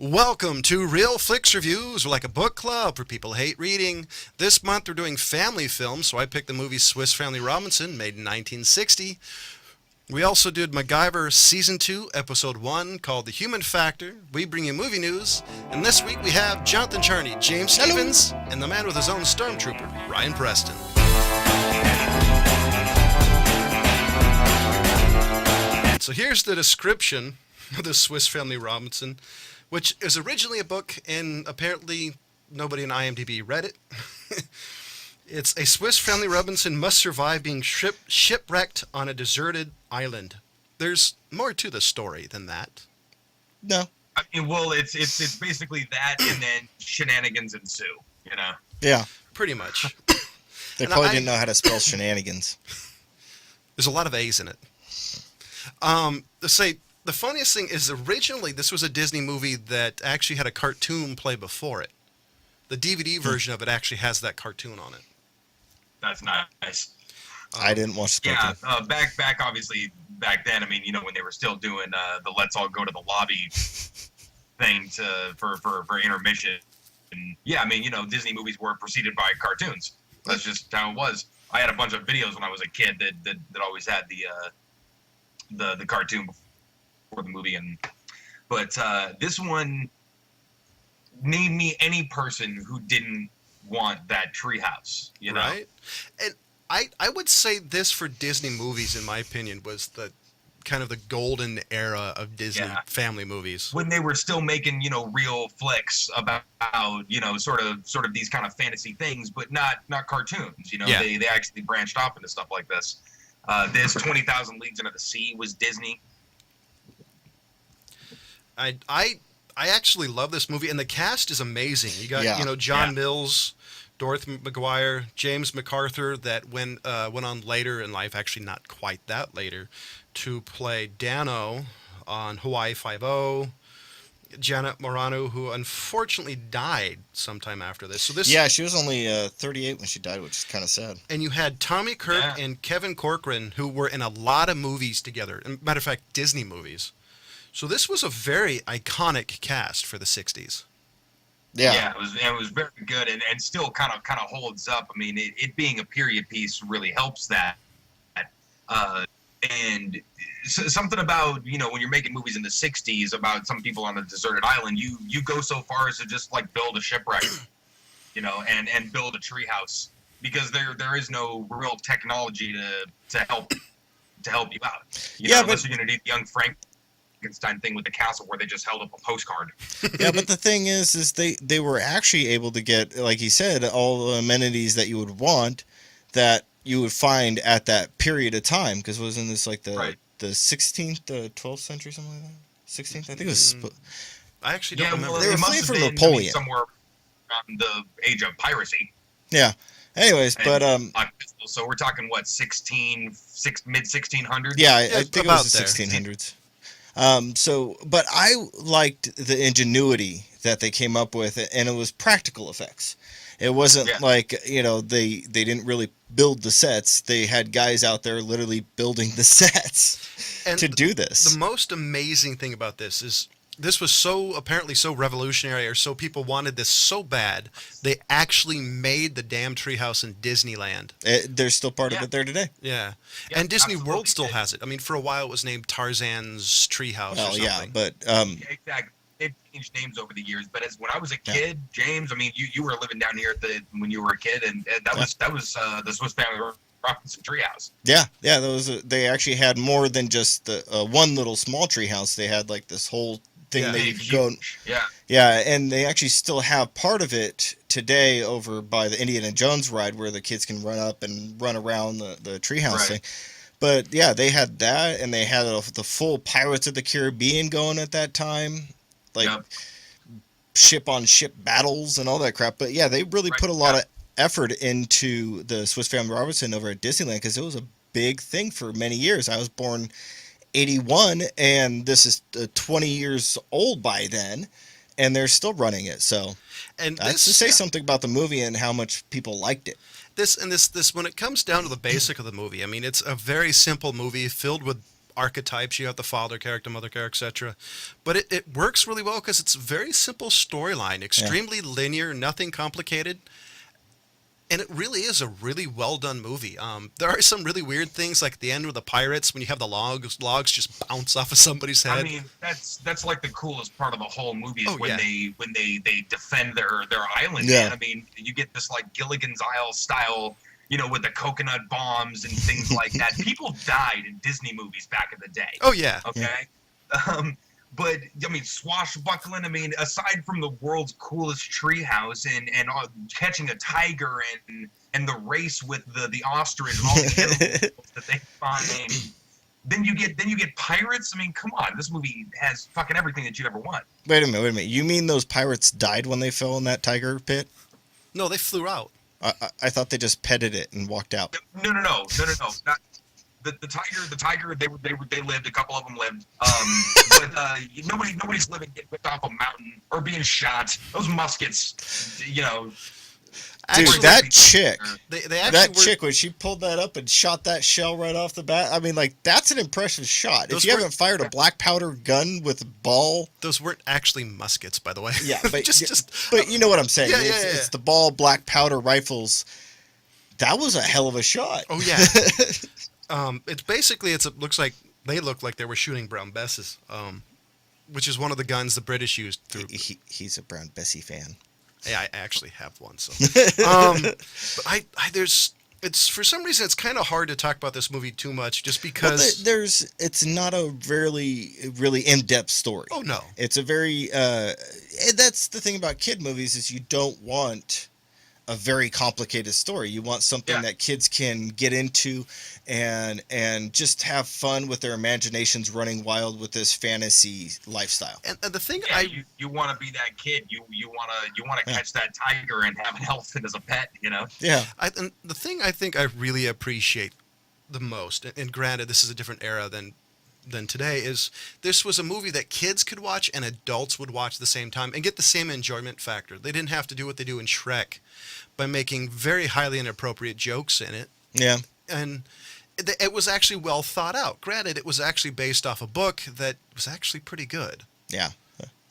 Welcome to Real Flix Reviews. We're like a book club for people who hate reading. This month we're doing family films, so I picked the movie Swiss Family Robinson, made in 1960. We also did MacGyver Season 2, Episode 1, called The Human Factor. We bring you movie news, and this week we have Jonathan Charney, James Stevens, and the man with his own stormtrooper, Ryan Preston. So here's the description of the Swiss Family Robinson, which is originally a book, and apparently nobody in IMDb read it. It's a Swiss Family Robinson must survive being shipwrecked on a deserted island. There's more to the story than that. No. I mean, well, it's basically that, and then shenanigans ensue. You know. Yeah. Pretty much. They probably didn't know how to spell shenanigans. There's a lot of A's in it. Let's say the funniest thing is originally this was a Disney movie that actually had a cartoon play before it. The DVD version of it actually has that cartoon on it. That's nice. I didn't watch the Yeah, cartoon. back obviously back then. I mean, you know, when they were still doing the "Let's all go to the lobby" thing for intermission. And yeah, I mean, you know, Disney movies were preceded by cartoons. That's just how it was. I had a bunch of videos when I was a kid that always had the cartoon before the movie, but this one, name me any person who didn't want that treehouse, you know? Right? And I would say this for Disney movies, in my opinion, was the kind of the golden era of Disney family movies. When they were still making, you know, real flicks about, you know, sort of these kind of fantasy things, but not cartoons, you know? Yeah. They actually branched off into stuff like this. This 20,000 Leagues Under the Sea was Disney. I actually love this movie, and the cast is amazing. You got, you know, John Mills, Dorothy McGuire, James MacArthur, that went on later in life, actually not quite that later, to play Dano on Hawaii Five-0. Janet Morano, who unfortunately died sometime after this. So this, Yeah, she was only 38 when she died, which is kind of sad. and you had Tommy Kirk and Kevin Corcoran, who were in a lot of movies together. Matter of fact, Disney movies. So this was a very iconic cast for the 60s. Yeah. It was very good, and still kind of holds up. I mean, it being a period piece really helps that. And something about, you know, when you're making movies in the 60s about some people on a deserted island, you go so far as to just like build a shipwreck, you know, and build a treehouse, because there is no real technology to help you out. You know, unless you're gonna do the young Frankenstein thing with the castle where they just held up a postcard. Yeah, but the thing is they were actually able to get, like he said, all the amenities that you would want that you would find at that period of time, because wasn't this like the 16th, the 12th century, something like that? 16th, I think it was. I actually don't remember. They were fleeing from been, Napoleon. I mean, somewhere around the age of piracy. Yeah. Anyways, but so we're talking what, mid 1600s? Yeah, I think it about was the there. 1600s. But I liked the ingenuity that they came up with, and it was practical effects. It wasn't like, you know, they didn't really build the sets. They had guys out there literally building the sets to do this. The most amazing thing about this is this was apparently so revolutionary, or so people wanted this so bad, they actually made the damn treehouse in Disneyland. There's still part of it there today. Yeah. And Disney World still has it. I mean, for a while it was named Tarzan's Treehouse or something. Yeah, but exactly. They've changed names over the years, but when I was a kid, James, I mean, you were living down here when you were a kid, and that was the Swiss Family Robinson treehouse. Yeah, they actually had more than just the one little small treehouse. They had like this whole thing that you could go. Yeah, and they actually still have part of it today over by the Indiana Jones ride, where the kids can run up and run around the treehouse thing. But yeah, they had that, and they had the full Pirates of the Caribbean going at that time. Like ship on ship battles and all that crap. But yeah, they really put a lot of effort into the Swiss Family Robinson over at Disneyland, because it was a big thing for many years. I was born 81, and this is 20 years old by then, and they're still running it. So that's to say something about the movie and how much people liked it. This when it comes down to the basic of the movie, I mean, it's a very simple movie filled with archetypes. You have the father character, mother character, etc. But it works really well because it's a very simple storyline, extremely linear, nothing complicated. And it really is a really well done movie. There are some really weird things, like at the end with the pirates, when you have the logs just bounce off of somebody's head. I mean, that's like the coolest part of the whole movie is when they defend their island. Yeah. Man. I mean, you get this like Gilligan's Isle style, with the coconut bombs and things like that. People died in Disney movies back in the day. Oh yeah. Okay. Yeah. But I mean, swashbuckling. I mean, aside from the world's coolest treehouse and catching a tiger and the race with the ostrich and all the animals that they find, then you get pirates. I mean, come on, this movie has fucking everything that you'd ever want. Wait a minute. You mean those pirates died when they fell in that tiger pit? No, they flew out. I thought they just petted it and walked out. No. Not, the tiger. They lived. A couple of them lived. But nobody's living getting whipped off a mountain or being shot. Those muskets, Dude, that chick. That chick, when she pulled that up and shot that shell right off the bat, I mean, like, that's an impressive shot. If you haven't fired a black powder gun with a ball... Those weren't actually muskets, by the way. Yeah, but but you know what I'm saying. Yeah, it's the ball black powder rifles. That was a hell of a shot. Oh, yeah. It's basically, looks like they look like they were shooting Brown Besses, which is one of the guns the British used. He's a Brown Bessie fan. Yeah, I actually have one. So, but it's for some reason it's kind of hard to talk about this movie too much, just because it's not a really in-depth story. Oh no, it's a very that's the thing about kid movies is you don't want a very complicated story. You want something that kids can get into and just have fun with their imaginations running wild with this fantasy lifestyle. And the thing you want to be that kid. You want to catch that tiger and have an elephant as a pet, Yeah. And the thing I think I really appreciate the most, and granted this is a different era than today, is this was a movie that kids could watch and adults would watch at the same time and get the same enjoyment factor. They didn't have to do what they do in Shrek by making very highly inappropriate jokes in it. Yeah. And it was actually well thought out. Granted, it was actually based off a book that was actually pretty good. Yeah.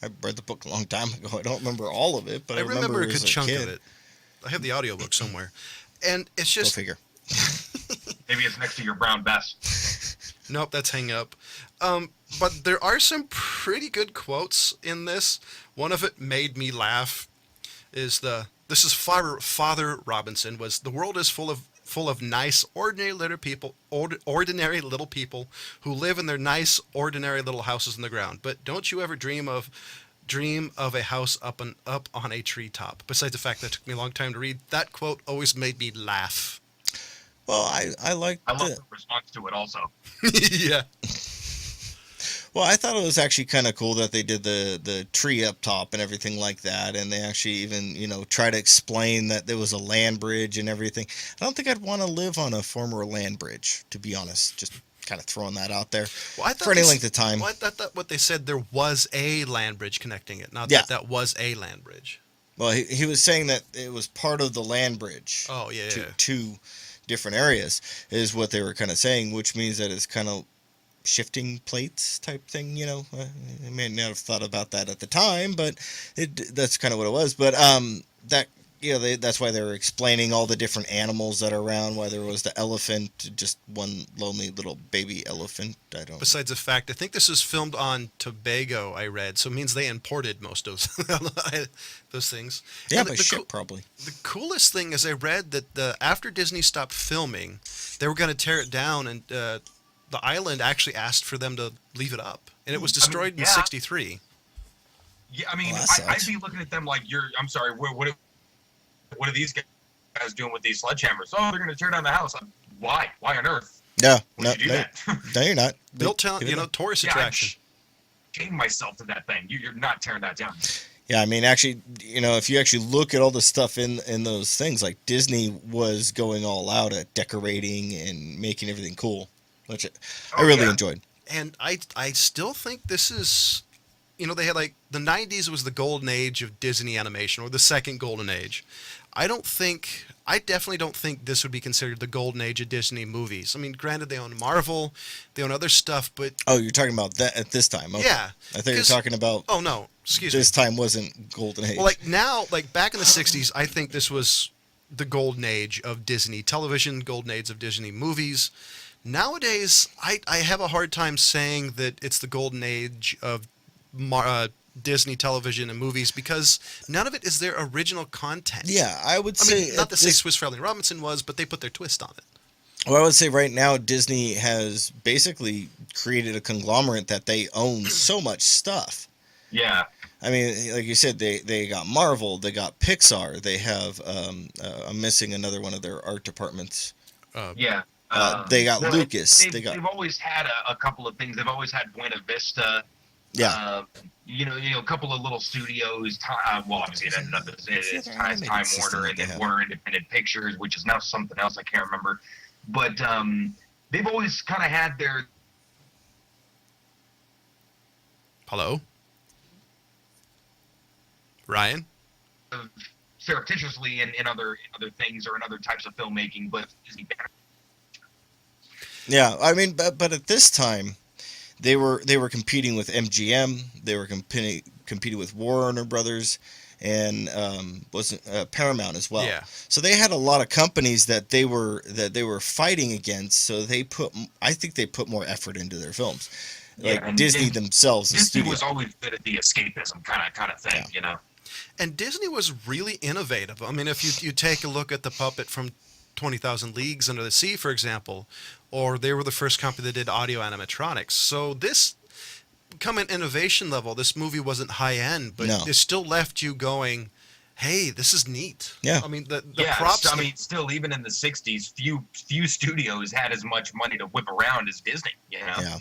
I read the book a long time ago. I don't remember all of it, but I remember a good chunk kid. of it. I have the audiobook somewhere. And it's just... Go figure. Maybe it's next to your Brown Bess. Nope, that's Hang Up. But there are some pretty good quotes in this. One of it made me laugh. This is Father Robinson was, "The world is full of nice, ordinary little people who live in their nice, ordinary little houses in the ground. But don't you ever dream of a house up on a treetop." Besides the fact that it took me a long time to read, that quote always made me laugh. Well, I love the response to it also. Yeah. Well, I thought it was actually kind of cool that they did the tree up top and everything like that, and they actually even try to explain that there was a land bridge and everything. I don't think I'd want to live on a former land bridge, to be honest. Just kind of throwing that out there for any length of time. Well, I thought what they said, there was a land bridge connecting it, not that was a land bridge. Well, he was saying that it was part of the land bridge. Oh yeah. Two different areas is what they were kind of saying, which means that it's kind of shifting plates type thing. I may not have thought about that at the time, but that's kind of what it was. But that's why they were explaining all the different animals that are around. Why there was the elephant, just one lonely little baby elephant. Besides the fact, I think this is filmed on Tobago. I read, so it means they imported most of those things. Yeah, by ship probably. The coolest thing is I read that after Disney stopped filming, they were going to tear it down, and the island actually asked for them to leave it up, and it was destroyed in '63. Yeah, I mean, I'd be looking at them like, I'm sorry, what are these guys doing with these sledgehammers? Oh, they're going to tear down the house. Why? Why on earth? Yeah, no, you're not. Built town, tourist attraction. I chain myself to that thing. You're not tearing that down. Yeah, I mean, actually, if you actually look at all the stuff in those things, like Disney was going all out at decorating and making everything cool, which I really enjoyed. And I still think this is they had like the 90s was the golden age of Disney animation, or the second golden age. I definitely don't think this would be considered the golden age of Disney movies. I mean, granted, they own Marvel, they own other stuff, but Oh, you're talking about that at this time. Okay. yeah. I thought you were talking about Oh no, excuse me. this time wasn't golden age. Well, like now, like back in the 60s, I think this was the golden age of Disney television, golden age of Disney movies. Nowadays, I have a hard time saying that it's the golden age of Disney television and movies, because none of it is their original content. Yeah, I would I say mean, not to say Swiss Family Robinson was, but they put their twist on it. Well, I would say right now Disney has basically created a conglomerate that they own so much stuff. Yeah. I mean, like you said, they got Marvel, they got Pixar, they have I'm missing another one of their art departments. Yeah. They got Lucas. They've always had a couple of things. They've always had Buena Vista. Yeah. A couple of little studios. Well, obviously it ended up as Time Warner and then Warner Independent Pictures, which is now something else I can't remember. But they've always kind of had their. Hello, Ryan. Surreptitiously in other things or in other types of filmmaking, but Disney. Yeah, I mean, but at this time, they were competing with MGM. They were competing with Warner Brothers, and Paramount as well. Yeah. So they had a lot of companies that they were fighting against. So I think they put more effort into their films. Like and Disney themselves. Disney was always good at the escapism kind of thing, Yeah. And Disney was really innovative. I mean, if you take a look at the puppet from 20,000 Leagues Under the Sea, for example, or they were the first company that did audio animatronics. So this, come at innovation level, this movie wasn't high end, but No. it still left you going, hey, this is neat. Yeah. I mean, the props. I mean, still, even in the '60s, few studios had as much money to whip around as Disney. Yeah.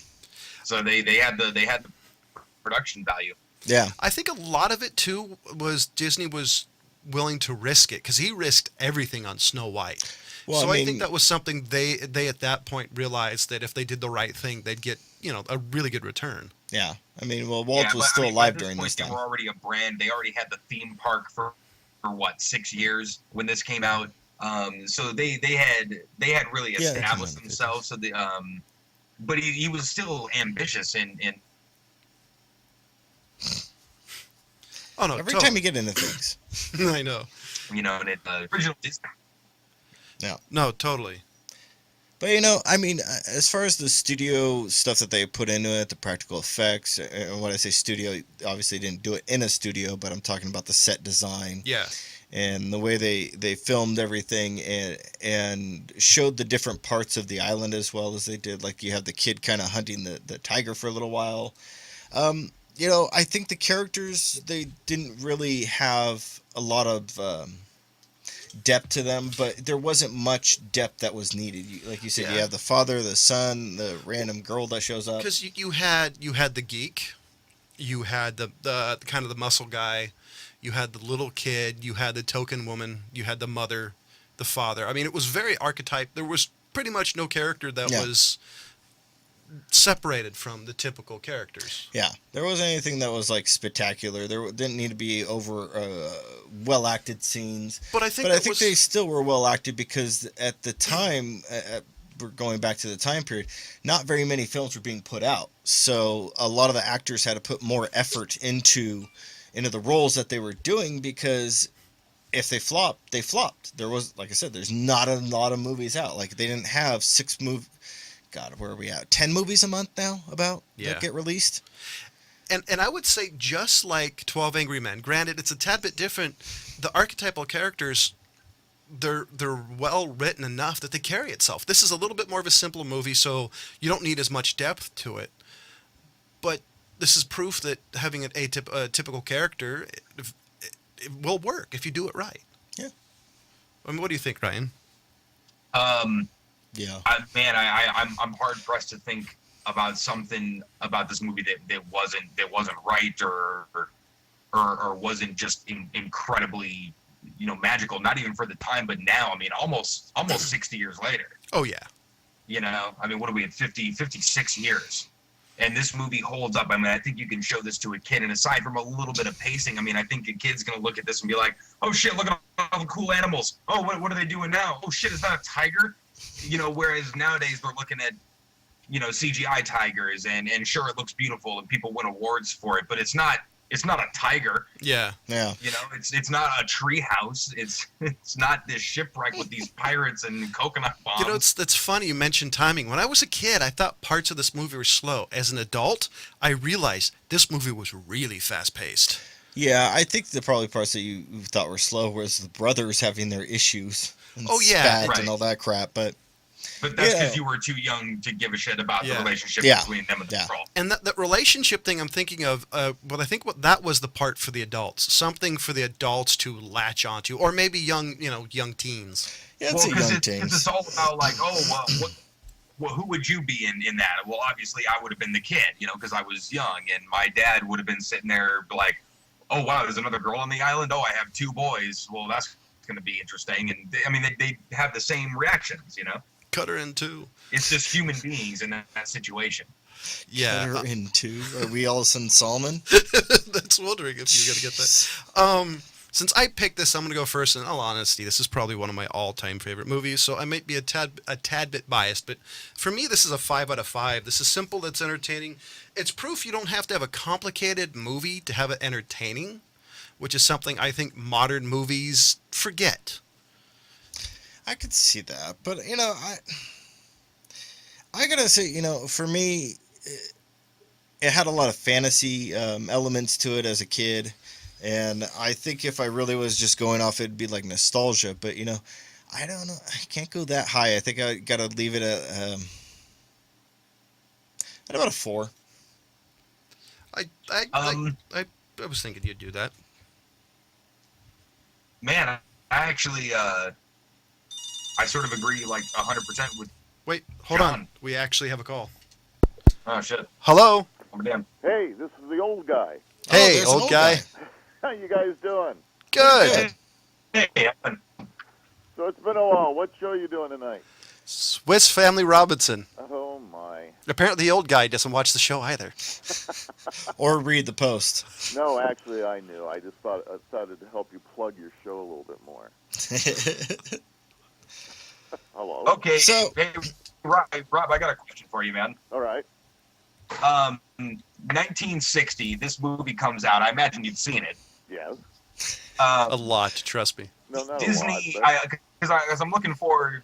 So they had the production value. Yeah. I think a lot of it too was Disney was willing to risk it, because he risked everything on Snow White. Well, So I I mean, think that was something they at that point realized that if they did the right thing, they'd get a really good return. Yeah. I mean, well, Walt was still alive during this time. They were already a brand. They already had the theme park for what, 6 years when this came out. So they had really established themselves. So but he was still ambitious in. Oh no! Every time you get into things. I know. And original Disney. Yeah. No, totally. But I mean, as far as the studio stuff that they put into it, the practical effects, and when I say studio, obviously they didn't do it in a studio, but I'm talking about the set design. Yeah. And the way they filmed everything and showed the different parts of the island as well as they did. Like you have the kid kind of hunting the tiger for a little while. I think the characters, they didn't really have a lot of depth to them, but there wasn't much depth that was needed. Like you said, Yeah. you have the father, the son, the random girl that shows up. Because you had the geek, you had the kind of the muscle guy, you had the little kid, you had the token woman, you had the mother, the father. I mean, it was very archetype. There was pretty much no character that was separated from the typical characters. Yeah, there wasn't anything that was like spectacular. There didn't need to be over well acted scenes. But I think they still were well acted, because at the time, we're going back to the time period, not very many films were being put out. So a lot of the actors had to put more effort into the roles that they were doing, because if they flopped, they flopped. There was, like I said, there's not a lot of movies out. Like they didn't have 6 movies. God, where are we at? 10 movies a month now that get released? And I would say, just like 12 Angry Men, granted it's a tad bit different, the archetypal characters, they're well written enough that they carry itself. This is a little bit more of a simple movie, so you don't need as much depth to it. But this is proof that having a typical character, it will work if you do it right. Yeah. I mean, what do you think, Ryan? Yeah. I'm hard pressed to think about something about this movie that wasn't right or wasn't just incredibly magical. Not even for the time, but now. I mean, almost 60 years later. Oh yeah. I mean, what are we at? 56 years. And this movie holds up. I mean, I think you can show this to a kid, and aside from a little bit of pacing, I mean, I think a kid's gonna look at this and be like, "Oh shit, look at all the cool animals. Oh, what are they doing now? Oh shit, is that a tiger?" You know, whereas nowadays they're looking at, you know, CGI tigers, and sure, it looks beautiful and people win awards for it, but it's not a tiger. Yeah. Yeah. You know, it's not a tree house. It's not this shipwreck with these pirates and coconut bombs. You know, it's funny you mentioned timing. When I was a kid, I thought parts of this movie were slow. As an adult, I realized this movie was really fast-paced. Yeah, I think the probably parts that you thought were slow was the brothers having their issues and Oh, yeah. spat Right. and all that crap, but that's because you were too young to give a shit about the relationship between them and the troll. And that relationship thing I'm thinking of, I think that was the part for the adults. Something for the adults to latch onto, or maybe young teens. Yeah, it's young teens. Because it's all about like, oh, well, who would you be in that? Well, obviously I would have been the kid, you know, because I was young, and my dad would have been sitting there like, oh wow, there's another girl on the island. Oh, I have 2 boys. Well, that's going to be interesting. And they have the same reactions, you know. Cut her in two. It's just human beings in that situation. Yeah. Cut her in two. Are we all of a sudden Solomon? That's wondering if you're going to get that. Since I picked this, I'm going to go first. In all honesty, this is probably one of my all-time favorite movies, so I might be a tad bit biased. But for me, this is a 5 out of 5. This is simple. It's entertaining. It's proof you don't have to have a complicated movie to have it entertaining, which is something I think modern movies forget. I could see that, but you know, I gotta say, you know, for me, it had a lot of fantasy elements to it as a kid, and I think if I really was just going off, it'd be like nostalgia. But you know, I don't know, I can't go that high. I think I gotta leave it at about a 4. I was thinking you'd do that. Man, I actually I sort of agree like 100% with. Wait, hold John. on. We actually have a call. Oh shit. Hello. I'm damn. Hey, this is the old guy. Hey, there's an old guy. How you guys doing? Good. Hey, So it's been a while. What show are you doing tonight? Swiss Family Robinson. Oh my. Apparently, the old guy doesn't watch the show either. Or read the post. No, actually, I knew. I just thought I decided to help you plug your show a little bit more. Hello. Okay. So- hey, Rob, I got a question for you, man. All right. 1960, this movie comes out. I imagine you've seen it. Yes. A lot, trust me. No, not Disney, a lot. because I'm looking for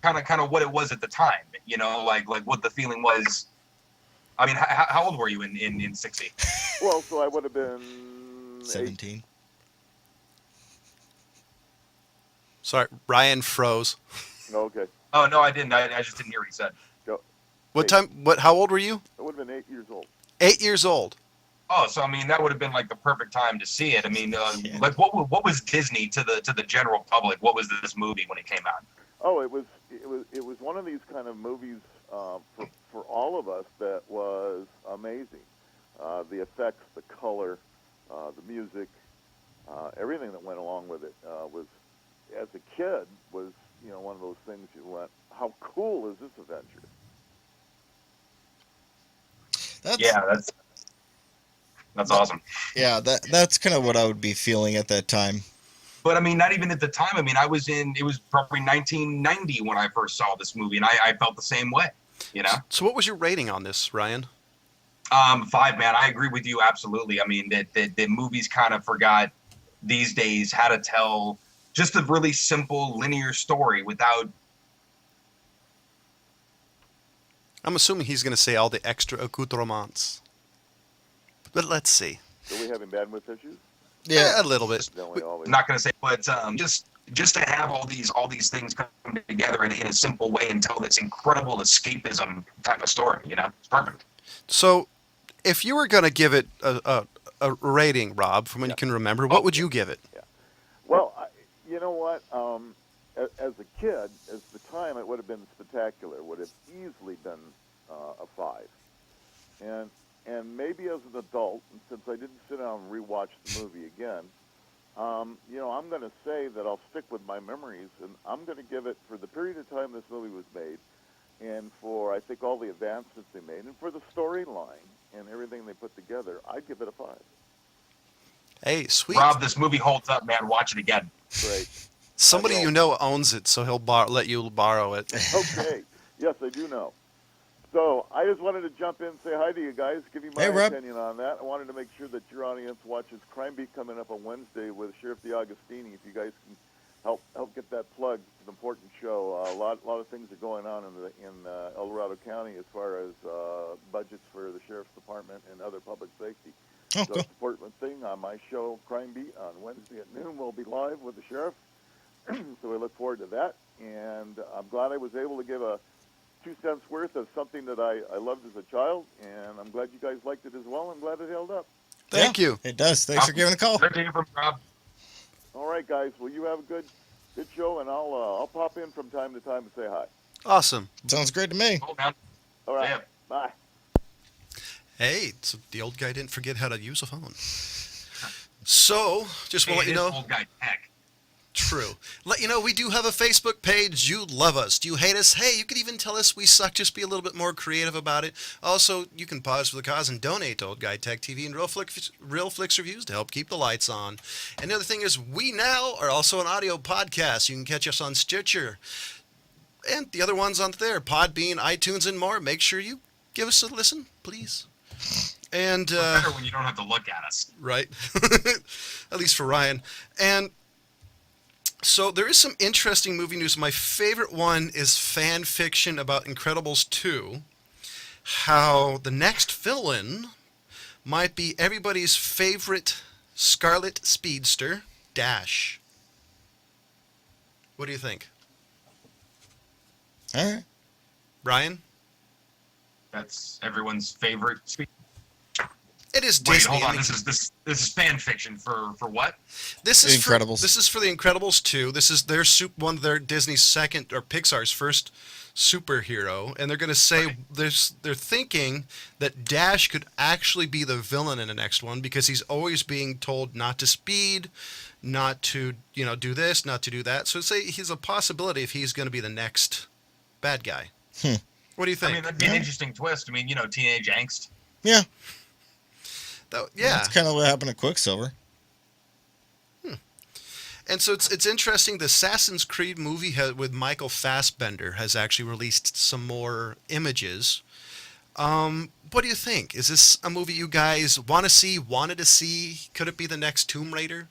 kind of what it was at the time. You know, like what the feeling was. I mean, how old were you in 60? Well, so I would have been 17. Sorry, Ryan froze. Okay. Oh no, I didn't. I just didn't hear what he said. What time? How old were you? I would have been 8 years old. 8 years old. Oh, so I mean that would have been like the perfect time to see it. I mean, Yeah. like what was Disney to the general public? What was this movie when it came out? Oh, it was one of these kind of movies for all of us that was amazing. The effects, the color, the music, everything that went along with it was, as a kid, was one of those things you went, how cool is this adventure? That's awesome. Yeah, that's kind of what I would be feeling at that time. But I mean, not even at the time. I mean, it was probably 1990 when I first saw this movie, and I felt the same way. You know. So, what was your rating on this, Ryan? 5, man. I agree with you absolutely. I mean, that movies kind of forgot these days how to tell just a really simple linear story without. I'm assuming he's going to say all the extra accoutrements. But let's see. So we having bandwidth issues? Yeah, a little bit. Don't we always? I'm not going to say, but just to have all these things come together in a simple way and tell this incredible escapism type of story. You know, it's perfect. So, if you were going to give it a rating, Rob, from when you can remember, what would you give it? Yeah. Well, you know what? As a kid, as the time, it would have been spectacular. It would have easily been a 5. And maybe as an adult, and since I didn't sit down and rewatch the movie again, I'm going to say that I'll stick with my memories, and I'm going to give it, for the period of time this movie was made, and for, I think, all the advancements they made, and for the storyline and everything they put together, I'd give it a 5. Hey, sweet. Rob, this movie holds up, man. Watch it again. Great. Somebody you know owns it, so he'll let you borrow it. Okay. Yes, I do know. So I just wanted to jump in and say hi to you guys, give you my opinion on that. I wanted to make sure that your audience watches Crime Beat coming up on Wednesday with Sheriff DeAugustini. If you guys can help get that plugged, it's an important show. A lot of things are going on in El Dorado County as far as budgets for the Sheriff's Department and other public safety. Oh, so cool. it's an important thing on my show, Crime Beat, on Wednesday at noon. We'll be live with the Sheriff. So we look forward to that. And I'm glad I was able to give a 2 cents worth of something that I loved as a child, and I'm glad you guys liked it as well. I'm glad it held up. Thank you. It does. Thanks for giving a call. Good to hear from Rob. All right, guys. Well, you have a good show, and I'll pop in from time to time and say hi. Awesome. Sounds great to me. Hold on. All right. Yeah. Bye. Hey, so the old guy didn't forget how to use a phone. So, just want to let you know. Old guy tech. True. Let you know we do have a Facebook page. You love us. Do you hate us? Hey, you could even tell us we suck. Just be a little bit more creative about it. Also, you can pause for the cause and donate to Old Guy Tech TV and Real Flix Reviews to help keep the lights on. And the other thing is, we now are also an audio podcast. You can catch us on Stitcher and the other ones on there, Podbean, iTunes, and more. Make sure you give us a listen, please. And better when you don't have to look at us. Right. At least for Ryan. And so there is some interesting movie news. My favorite one is fan fiction about Incredibles 2. How the next villain might be everybody's favorite Scarlet Speedster, Dash. What do you think? All right. Ryan? That's everyone's favorite. It is Wait, Disney. hold on. This is fan fiction for what? This is Incredibles. This is for the Incredibles 2. This is their one of their Disney's second or Pixar's first superhero, and they're going to say they're thinking that Dash could actually be the villain in the next one because he's always being told not to speed, not to do this, not to do that. So say he's a possibility if he's going to be the next bad guy. What do you think? I mean, that'd be an interesting twist. I mean, teenage angst. Yeah. Yeah. That's kind of what happened to Quicksilver. And so it's interesting. The Assassin's Creed movie with Michael Fassbender has actually released some more images. What do you think? Is this a movie you guys wanted to see? Could it be the next Tomb Raider?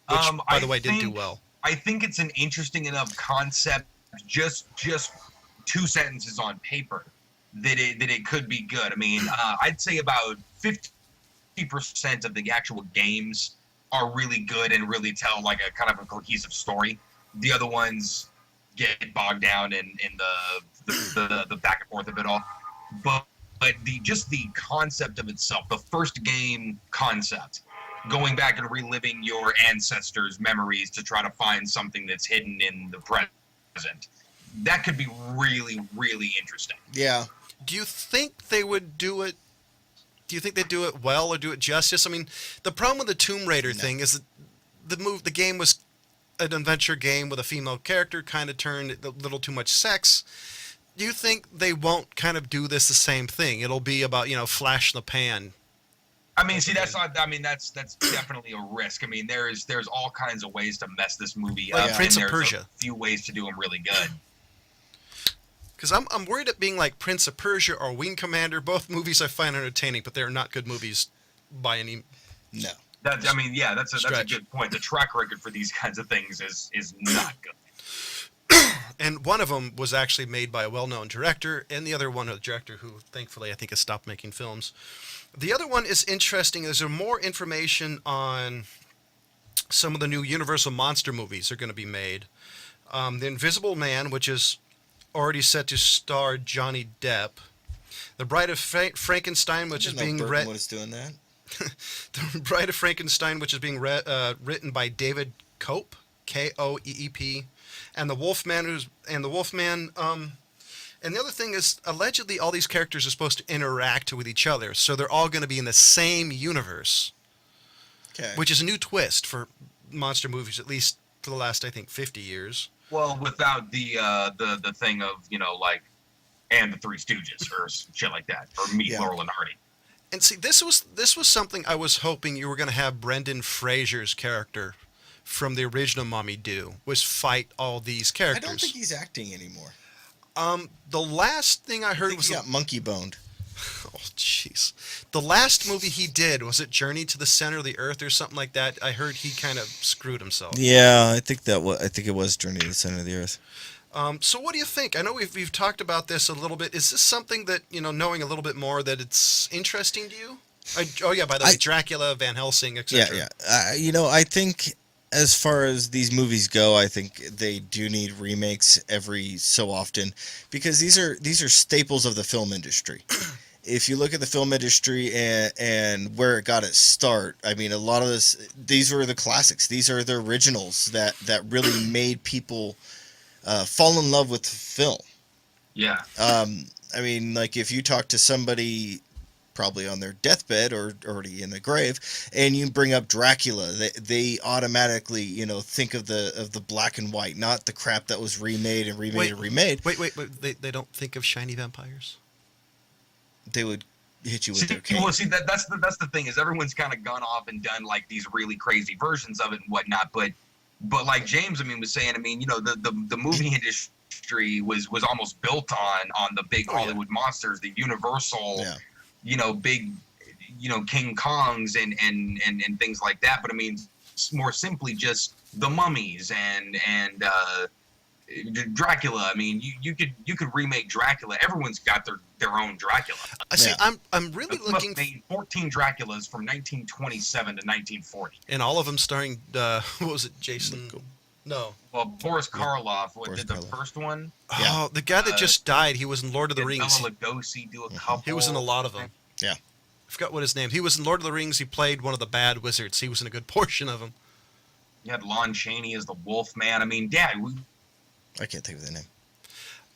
Which, by the way, didn't do well. I think it's an interesting enough concept, just 2 sentences on paper, that it could be good. I mean, I'd say about 50% of the actual games are really good and really tell like a kind of a cohesive story. The other ones get bogged down in the back and forth of it all. But the concept of itself, the first game concept, going back and reliving your ancestors' memories to try to find something that's hidden in the present, that could be really, really interesting. Yeah. Do you think they would do it? Do you think they do it well or do it justice? I mean, the problem with the Tomb Raider thing is that the game was an adventure game with a female character, kind of turned a little too much sex. Do you think they won't kind of do this the same thing? It'll be about, flash in the pan. I mean, see, that's definitely a risk. I mean, there's all kinds of ways to mess this movie up. Prince and of there's Persia. a few ways to do them really good. Because I'm worried at being like Prince of Persia or Wing Commander. Both movies I find entertaining, but they're not good movies by any. No. That's a good point. The track record for these kinds of things is not good. And one of them was actually made by a well-known director, and the other one a director who, thankfully, I think has stopped making films. The other one is interesting. There's more information on some of the new Universal monster movies that are going to be made. The Invisible Man, which is already set to star Johnny Depp. The Bride of Frankenstein, which is being read. Was doing that. The Bride of Frankenstein, which is being written by David Koepp, Koeep, and the Wolfman, and the other thing is allegedly all these characters are supposed to interact with each other, so they're all going to be in the same universe. Okay. Which is a new twist for monster movies, at least for the last, I think, 50 years. Well, without the thing of like and the Three Stooges or shit like that, or Meet Laurel and Hardy. And see, this was something I was hoping you were going to have Brendan Fraser's character from the original Mummy do, was fight all these characters. I don't think he's acting anymore. The last thing I heard was he got monkey boned. Oh, jeez. The last movie he did, was it Journey to the Center of the Earth or something like that? I heard he kind of screwed himself. Yeah, I think it was Journey to the Center of the Earth. So what do you think? I know we've talked about this a little bit. Is this something that, knowing a little bit more, that it's interesting to you? By the way, Dracula, Van Helsing, etc. Yeah. I think as far as these movies go, I think they do need remakes every so often, because these are staples of the film industry. If you look at the film industry and where it got its start, I mean, a lot of these were the classics. These are the originals that really made people fall in love with film. Yeah. I mean, like, if you talk to somebody probably on their deathbed or already in the grave, and you bring up Dracula, they automatically, think of the black and white, not the crap that was remade and remade and remade. Wait. They don't think of shiny vampires? They would hit you with their cane. Well, that's the thing, is everyone's kind of gone off and done like these really crazy versions of it and whatnot, but like James, was saying, the movie industry was almost built on the big Hollywood monsters, the Universal, big, King Kongs and things like that. But more simply just the mummies and Dracula. You could remake Dracula. Everyone's got their own Dracula. See, I'm really looking. Made 14 Draculas from 1927 to 1940, and all of them starring what was it, Jason? No. Well, Boris Karloff did the first one. Oh, the guy that just died. He was in Lord of the Rings. Bela Lugosi do a couple. He was in a lot of them. Yeah. I forgot what his name. He was in Lord of the Rings. He played one of the bad wizards. He was in a good portion of them. You had Lon Chaney as the Wolf Man. I can't think of the name.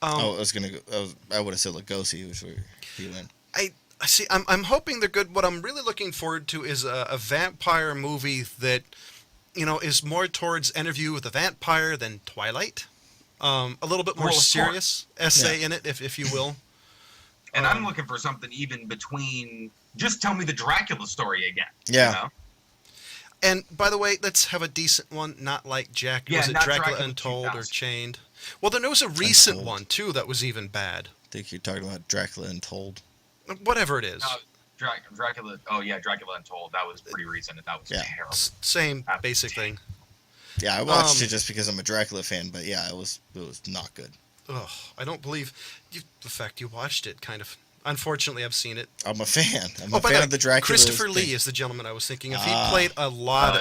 I was gonna go. I would have said Lugosi, which where he went. I see. I'm hoping they're good. What I'm really looking forward to is a vampire movie that, is more towards Interview with a Vampire than Twilight. A little bit more serious essay in it, if you will. And I'm looking for something even between. Just tell me the Dracula story again. Yeah. And by the way, let's have a decent one, not like Jack. Yeah, was it not Dracula 2000. Or Chained? Well, there was a recent one too that was even bad. I think you're talking about Dracula Untold. Whatever it is. Dracula. Oh yeah, Dracula Untold. That was pretty recent, and that was terrible. Same basic thing. Yeah, I watched it just because I'm a Dracula fan, but yeah, it was not good. Ugh, I don't believe the fact you watched it. Kind of. Unfortunately, I've seen it. I'm a fan. I'm a fan of the Dracula. Christopher Lee is the gentleman I was thinking of. He played a lot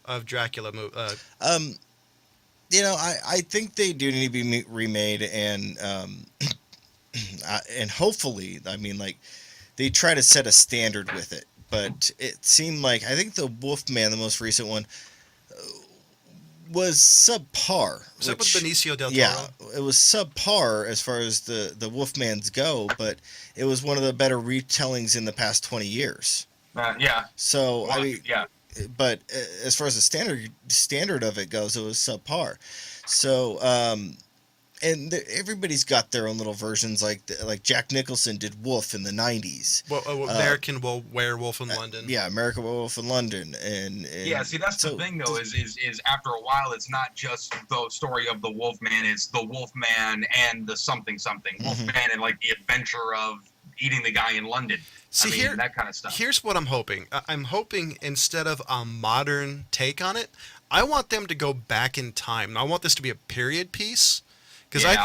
of Dracula movies. I think they do need to be remade, and hopefully, they try to set a standard with it. But it seemed like, I think the Wolfman, the most recent one, was subpar. Was that with Benicio del Toro? Yeah, it was subpar as far as the Wolfmans go, but it was one of the better retellings in the past 20 years. Yeah. So, yeah. But as far as the standard of it goes, it was subpar. So, everybody's got their own little versions. Like Jack Nicholson did Wolf in the 90s. American Werewolf in London. Yeah, American Werewolf in London, and yeah. See, that's the thing though. Is after a while, it's not just the story of the Wolfman. It's the Wolfman and the something. Wolfman and the adventure of eating the guy in London. See, that kind of stuff. Here's what I'm hoping. I'm hoping instead of a modern take on it, I want them to go back in time. I want this to be a period piece. Because I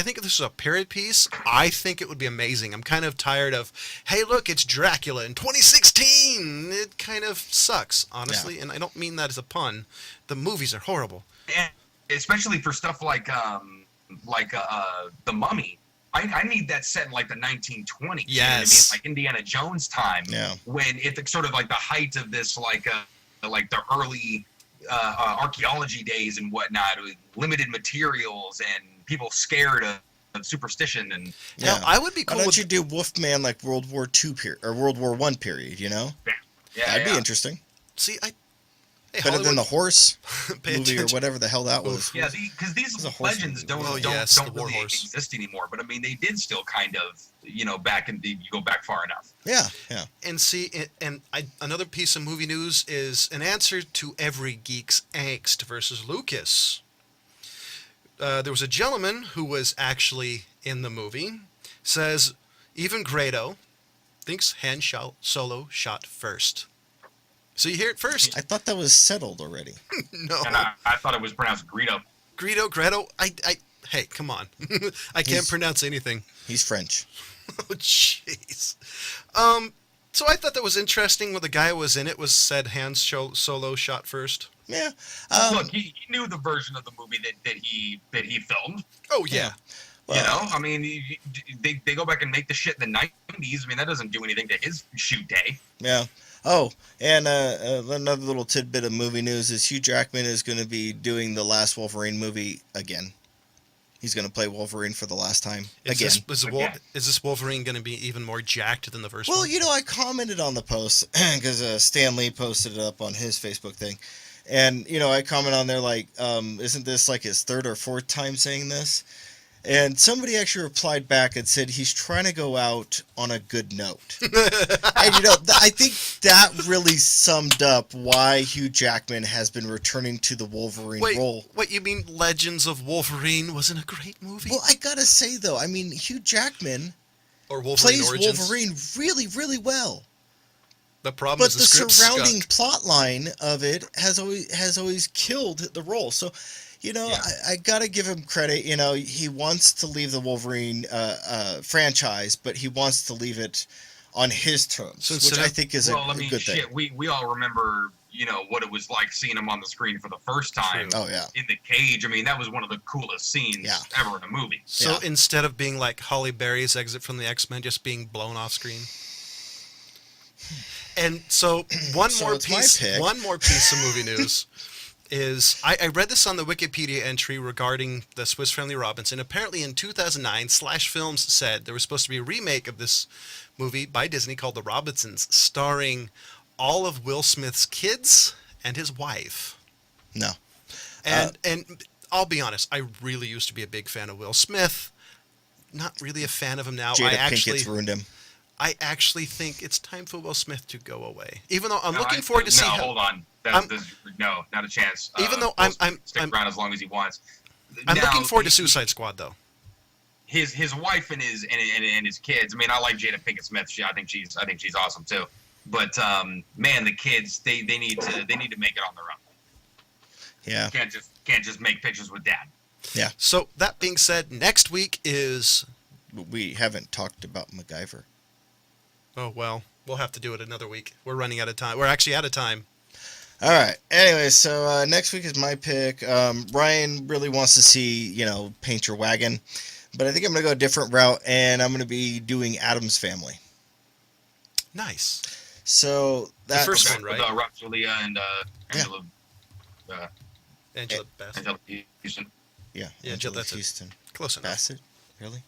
think if this was a period piece, I think it would be amazing. I'm kind of tired of, hey, look, it's Dracula in 2016. It kind of sucks, honestly, and I don't mean that as a pun. The movies are horrible. And especially for stuff like The Mummy. I need that set in the 1920s. Yes. You know what I mean? Like Indiana Jones time. Yeah. When it's sort of the height of this the early archaeology days and whatnot, with limited materials and people scared of superstition and. Yeah, I would be cool. Why don't you do Wolfman World War II period or World War I period? Yeah, that'd be interesting. See, Hey, Better than the horse Pay movie or attention. whather the hell that was. Yeah, because these It was a horse legends movie. don't Oh, don't, yes, don't the war really horse. exist anymore. But I mean, they did still kind of, back in you go back far enough. Yeah. And see, another piece of movie news is an answer to every geek's angst versus Lucas. There was a gentleman who was actually in the movie, says even Grado thinks Han Solo shot first. So you hear it first. I thought that was settled already. No. And I thought it was pronounced Greedo. Grado, hey, come on. I can't pronounce anything. He's French. Oh, jeez. So I thought that was interesting when the guy who was in it said Han Solo shot first. Yeah. Look, he knew the version of the movie that he filmed. Oh, yeah. Well, I mean, they go back and make the shit in the 90s. I mean, that doesn't do anything to his shoot day. Yeah. Oh, and another little tidbit of movie news is Hugh Jackman is going to be doing the last Wolverine movie again. He's going to play Wolverine for the last time again. Is this Wolverine going to be even more jacked than the first one? Well, I commented on the post because Stan Lee posted it up on his Facebook thing. And, I comment on there like, isn't this like his third or fourth time saying this? And somebody actually replied back and said he's trying to go out on a good note. And, I think that really summed up why Hugh Jackman has been returning to the Wolverine role. Wait, you mean Legends of Wolverine wasn't a great movie? Well, I gotta say, though, I mean, Hugh Jackman or Wolverine plays Origins? Wolverine really, really well. The problem But is the script surrounding sucked. plot line of it has always killed the role. So, I gotta give him credit. He wants to leave the Wolverine franchise, but he wants to leave it on his terms, which I think is a good thing. We all remember, what it was like seeing him on the screen for the first time. Oh yeah. In the cage. I mean, that was one of the coolest scenes ever in a movie. So instead of being like Halle Berry's exit from the X-Men, just being blown off screen. And so one more piece of movie news is I read this on the Wikipedia entry regarding the Swiss Family Robinson. Apparently in 2009, Slash Films said there was supposed to be a remake of this movie by Disney called The Robinsons, starring all of Will Smith's kids and his wife. No. And I'll be honest, I really used to be a big fan of Will Smith. Not really a fan of him now. Jada Pinkett's ruined him. I actually think it's time for Will Smith to go away. Even though I'm looking forward to see how... hold on. No, not a chance. Even though I'm stick around as long as he wants. I'm looking forward to Suicide Squad, though. His wife and his kids. I mean, I like Jada Pinkett Smith. I think she's awesome too. But man, the kids they need to make it on their own. Yeah. Can't just make pictures with dad. Yeah. So that being said, next week is... We haven't talked about MacGyver. Oh, well, we'll have to do it another week. We're running out of time. We're actually out of time. All right. Anyway, so next week is my pick. Ryan really wants to see, Paint Your Wagon. But I think I'm going to go a different route, and I'm going to be doing Addams Family. Nice. So the first one, right? With Rob Julia and Angela... Angela Bassett. Angela Houston. Yeah, Angela Houston. Close enough. Bassett? Really?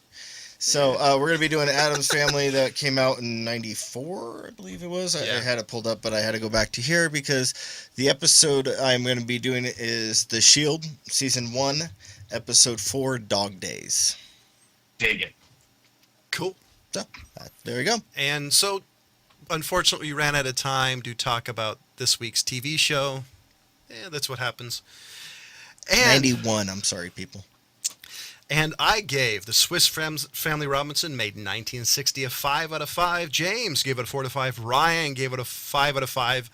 So we're going to be doing Addams Family that came out in 94, I believe it was. I had it pulled up, but I had to go back to here because the episode I'm going to be doing is The Shield, Season 1, Episode 4, Dog Days. Dig it. Cool. So, there we go. And so, unfortunately, we ran out of time to talk about this week's TV show. Yeah, that's what happens. And 91, I'm sorry, people. And I gave the Swiss Family Robinson, made in 1960, a 5 out of 5. James gave it a 4 out of 5. Ryan gave it a 5 out of 5.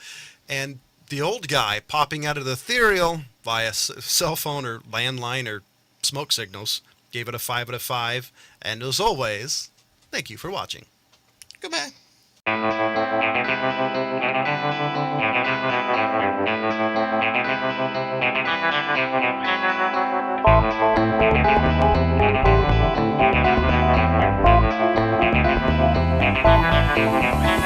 And the old guy popping out of the ethereal via cell phone or landline or smoke signals gave it a 5 out of 5. And as always, thank you for watching. Goodbye. Thank you.